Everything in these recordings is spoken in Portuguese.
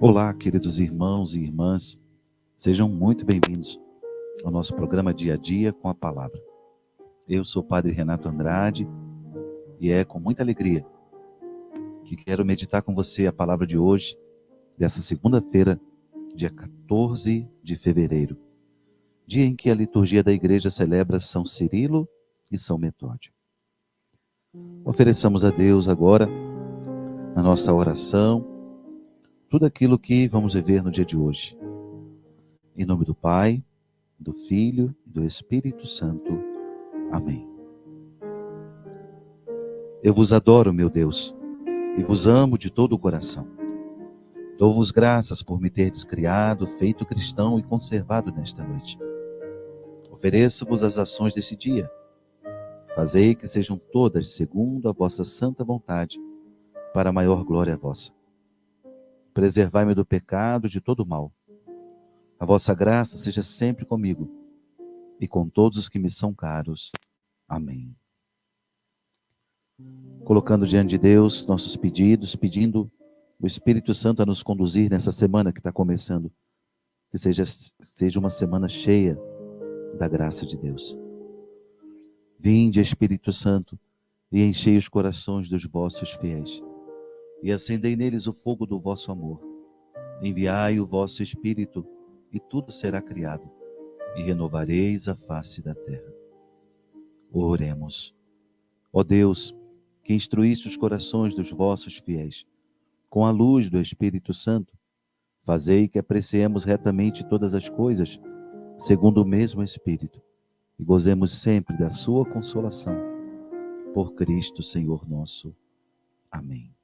Olá, queridos irmãos e irmãs, sejam muito bem-vindos ao nosso programa Dia a Dia com a Palavra. Eu sou o Padre Renato Andrade e é com muita alegria que quero meditar com você a palavra de hoje, dessa segunda-feira, dia 14 de fevereiro, dia em que a liturgia da Igreja celebra São Cirilo e São Metódio. Ofereçamos a Deus agora, na nossa oração, tudo aquilo que vamos viver no dia de hoje. Em nome do Pai, do Filho e do Espírito Santo. Amém. Eu vos adoro, meu Deus, e vos amo de todo o coração. Dou-vos graças por me terdes criado, feito cristão e conservado nesta noite. Ofereço-vos as ações deste dia. Fazei que sejam todas segundo a vossa santa vontade, para a maior glória vossa. Preservai-me do pecado e de todo o mal. A vossa graça seja sempre comigo e com todos os que me são caros. Amém. Colocando diante de Deus nossos pedidos, pedindo o Espírito Santo a nos conduzir nessa semana que está começando. Que seja uma semana cheia da graça de Deus. Vinde, Espírito Santo, e enchei os corações dos vossos fiéis, e acendei neles o fogo do vosso amor. Enviai o vosso Espírito, e tudo será criado, e renovareis a face da terra. Oremos. Ó Deus, que instruíste os corações dos vossos fiéis, com a luz do Espírito Santo, fazei que apreciemos retamente todas as coisas, segundo o mesmo Espírito, e gozemos sempre da sua consolação. Por Cristo, Senhor nosso. Amém.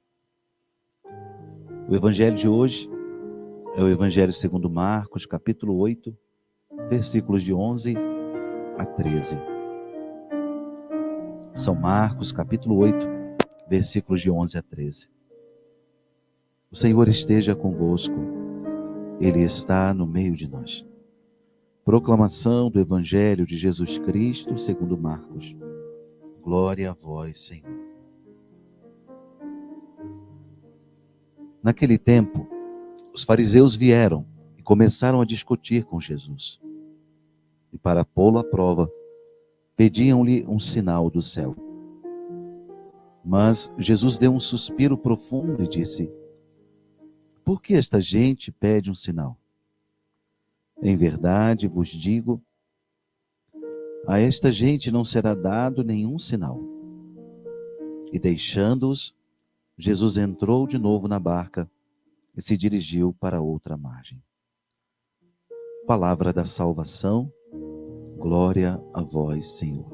O Evangelho de hoje é o Evangelho segundo Marcos, capítulo 8, versículos de 11 a 13. São Marcos, capítulo 8, versículos de 11 a 13. O Senhor esteja convosco, Ele está no meio de nós. Proclamação do Evangelho de Jesus Cristo segundo Marcos. Glória a vós, Senhor. Naquele tempo, os fariseus vieram e começaram a discutir com Jesus. E para pô-lo à prova, pediam-lhe um sinal do céu. Mas Jesus deu um suspiro profundo e disse: Por que esta gente pede um sinal? Em verdade vos digo, a esta gente não será dado nenhum sinal. E deixando-os, Jesus entrou de novo na barca e se dirigiu para outra margem. Palavra da salvação, glória a vós, Senhor.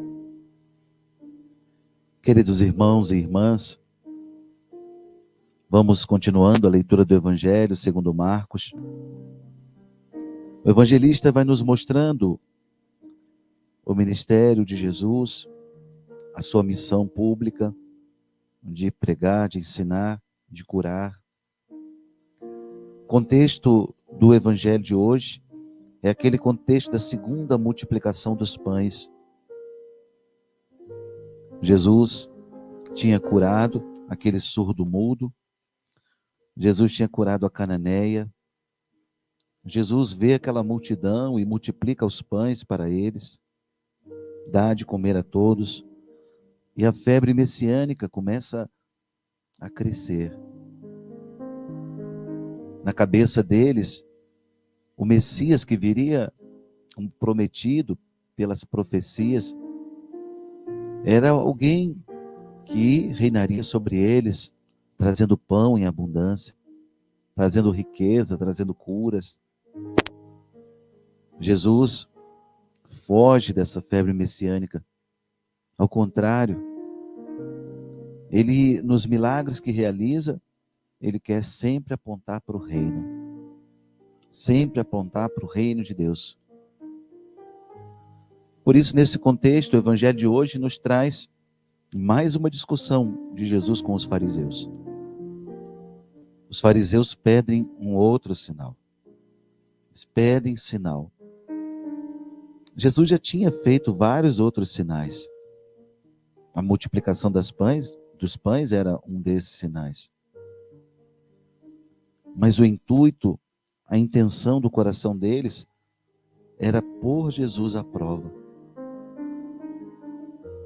Queridos irmãos e irmãs, vamos continuando a leitura do Evangelho segundo Marcos. O evangelista vai nos mostrando o ministério de Jesus, a sua missão pública de pregar, de ensinar, de curar. O contexto do Evangelho de hoje é aquele contexto da segunda multiplicação dos pães. Jesus tinha curado aquele surdo-mudo, Jesus tinha curado a cananeia, Jesus vê aquela multidão e multiplica os pães para eles, dá de comer a todos, e a febre messiânica começa a crescer. Na cabeça deles, o Messias que viria, prometido pelas profecias, era alguém que reinaria sobre eles, trazendo pão em abundância, trazendo riqueza, trazendo curas. Jesus foge dessa febre messiânica. Ao contrário, ele, nos milagres que realiza, ele quer sempre apontar para o reino. Sempre apontar para o reino de Deus. Por isso, nesse contexto, o Evangelho de hoje nos traz mais uma discussão de Jesus com os fariseus. Os fariseus pedem um outro sinal. Eles pedem sinal. Jesus já tinha feito vários outros sinais. A multiplicação dos pães era um desses sinais. Mas o intuito, a intenção do coração deles era pôr Jesus à prova.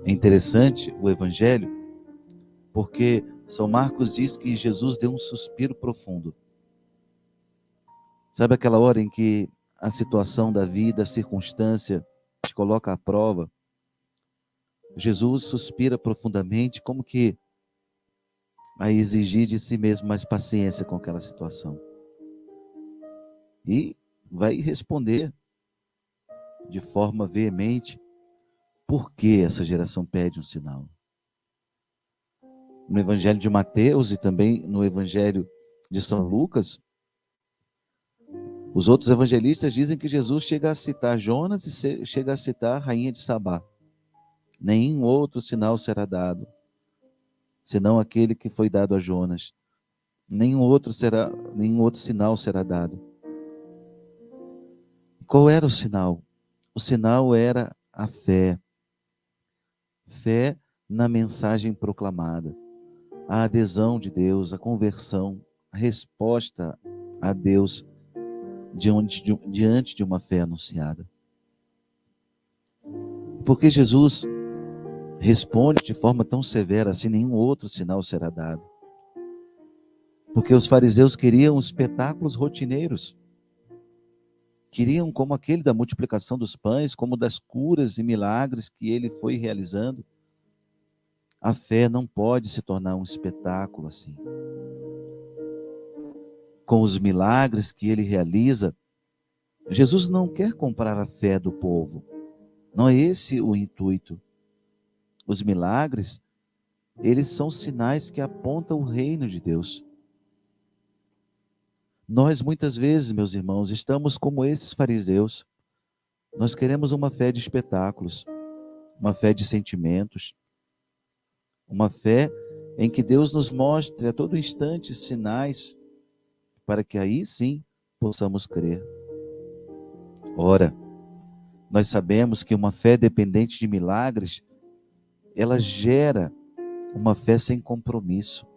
É interessante o Evangelho, porque São Marcos diz que Jesus deu um suspiro profundo. Sabe aquela hora em que a situação da vida, a circunstância te coloca à prova? Jesus suspira profundamente, como que a exigir de si mesmo mais paciência com aquela situação. E vai responder de forma veemente por que essa geração pede um sinal. No Evangelho de Mateus e também no Evangelho de São Lucas, os outros evangelistas dizem que Jesus chega a citar Jonas e chega a citar a rainha de Sabá. Nenhum outro sinal será dado, senão aquele que foi dado a Jonas. Nenhum outro sinal será dado. E qual era o sinal? O sinal era a fé. Fé na mensagem proclamada. A adesão de Deus, a conversão, a resposta a Deus diante de uma fé anunciada. Porque Jesus responde de forma tão severa assim: nenhum outro sinal será dado. Porque os fariseus queriam espetáculos rotineiros. Queriam como aquele da multiplicação dos pães, como das curas e milagres que ele foi realizando. A fé não pode se tornar um espetáculo assim. Com os milagres que ele realiza, Jesus não quer comprar a fé do povo. Não é esse o intuito. Os milagres, eles são sinais que apontam o reino de Deus. Nós muitas vezes, meus irmãos, estamos como esses fariseus. Nós queremos uma fé de espetáculos, uma fé de sentimentos, uma fé em que Deus nos mostre a todo instante sinais para que aí sim possamos crer. Ora, nós sabemos que uma fé dependente de milagres, ela gera uma fé sem compromisso.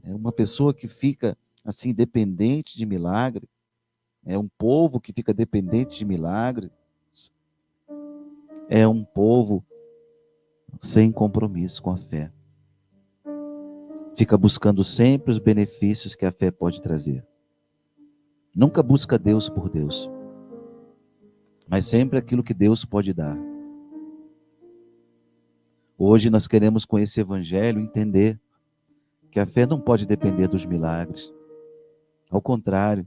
É uma pessoa que fica assim dependente de milagre, é um povo que fica dependente de milagre, é um povo sem compromisso com a fé. Fica buscando sempre os benefícios que a fé pode trazer. Nunca busca Deus por Deus, mas sempre aquilo que Deus pode dar. Hoje nós queremos com esse evangelho entender que a fé não pode depender dos milagres. Ao contrário,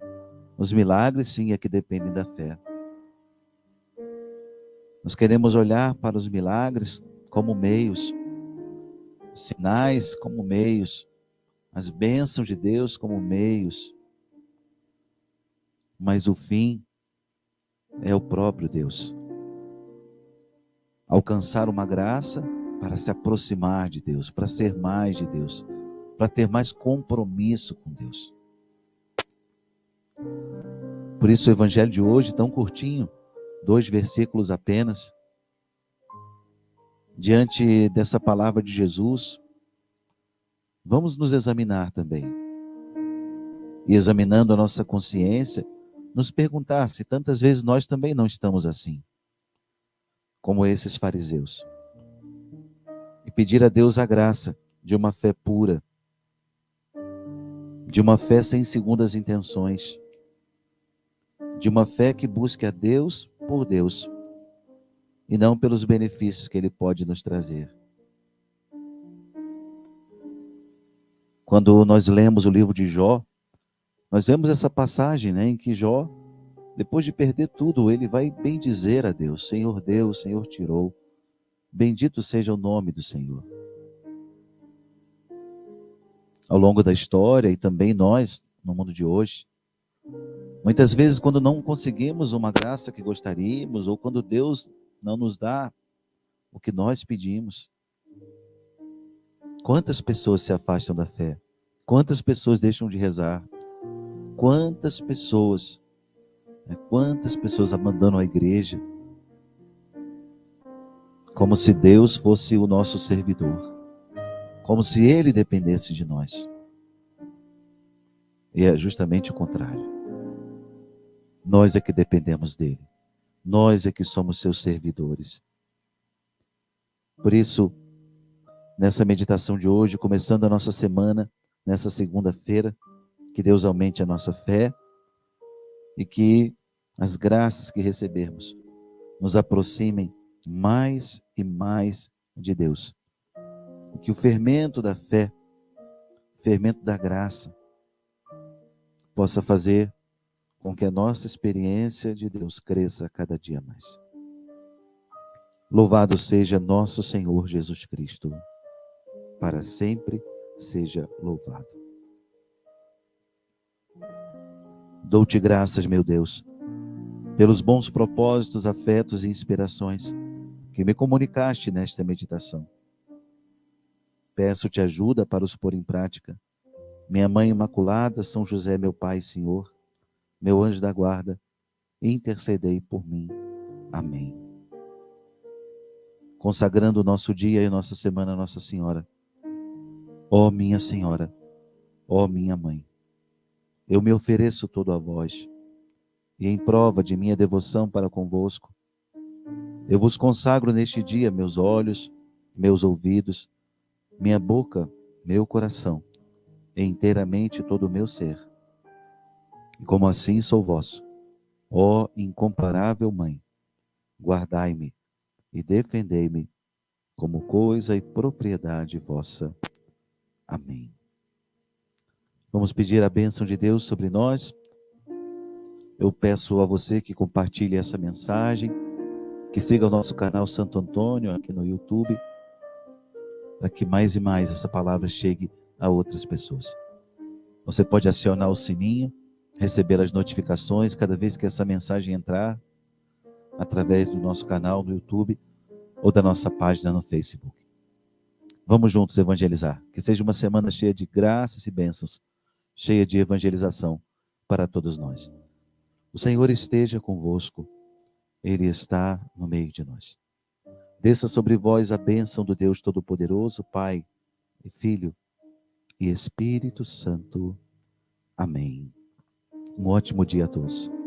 os milagres sim é que dependem da fé. Nós queremos olhar para os milagres como meios, sinais como meios, as bênçãos de Deus como meios, mas o fim é o próprio Deus. Alcançar uma graça para se aproximar de Deus, para ser mais de Deus, para ter mais compromisso com Deus. Por isso o evangelho de hoje, tão curtinho, 2 versículos apenas, diante dessa palavra de Jesus, vamos nos examinar também. E examinando a nossa consciência, nos perguntar se tantas vezes nós também não estamos assim, como esses fariseus. E pedir a Deus a graça de uma fé pura, de uma fé sem segundas intenções, de uma fé que busque a Deus por Deus, e não pelos benefícios que Ele pode nos trazer. Quando nós lemos o livro de Jó, nós vemos essa passagem, em que Jó, depois de perder tudo, ele vai bendizer a Deus. Senhor Deus, Senhor tirou. Bendito seja o nome do Senhor. Ao longo da história, e também nós, no mundo de hoje, muitas vezes quando não conseguimos uma graça que gostaríamos, ou quando Deus não nos dá o que nós pedimos, quantas pessoas se afastam da fé? Quantas pessoas deixam de rezar? Quantas pessoas abandonam a igreja? Como se Deus fosse o nosso servidor, como se Ele dependesse de nós. E é justamente o contrário. Nós é que dependemos dele. Nós é que somos seus servidores. Por isso, nessa meditação de hoje, começando a nossa semana, nessa segunda-feira, que Deus aumente a nossa fé e que as graças que recebermos nos aproximem mais e mais de Deus. E que o fermento da fé, o fermento da graça, possa fazer com que a nossa experiência de Deus cresça a cada dia mais. Louvado seja nosso Senhor Jesus Cristo, para sempre seja louvado. Dou-te graças, meu Deus, pelos bons propósitos, afetos e inspirações que me comunicaste nesta meditação. Peço-te ajuda para os pôr em prática. Minha Mãe Imaculada, São José, meu Pai e Senhor, meu anjo da guarda, intercedei por mim. Amém. Consagrando o nosso dia e a nossa semana a Nossa Senhora. Ó minha Senhora, ó minha Mãe, eu me ofereço todo a vós, e em prova de minha devoção para convosco, eu vos consagro neste dia meus olhos, meus ouvidos, minha boca, meu coração, e inteiramente todo o meu ser. E como assim sou vosso, ó incomparável Mãe, guardai-me e defendei-me como coisa e propriedade vossa. Amém. Vamos pedir a bênção de Deus sobre nós. Eu peço a você que compartilhe essa mensagem, que siga o nosso canal Santo Antônio aqui no YouTube, para que mais e mais essa palavra chegue a outras pessoas. Você pode acionar o sininho, receber as notificações cada vez que essa mensagem entrar, através do nosso canal no YouTube ou da nossa página no Facebook. Vamos juntos evangelizar. Que seja uma semana cheia de graças e bênçãos, cheia de evangelização para todos nós. O Senhor esteja convosco, Ele está no meio de nós. Desça sobre vós a bênção do Deus Todo-Poderoso, Pai e Filho e Espírito Santo. Amém. Um ótimo dia a todos.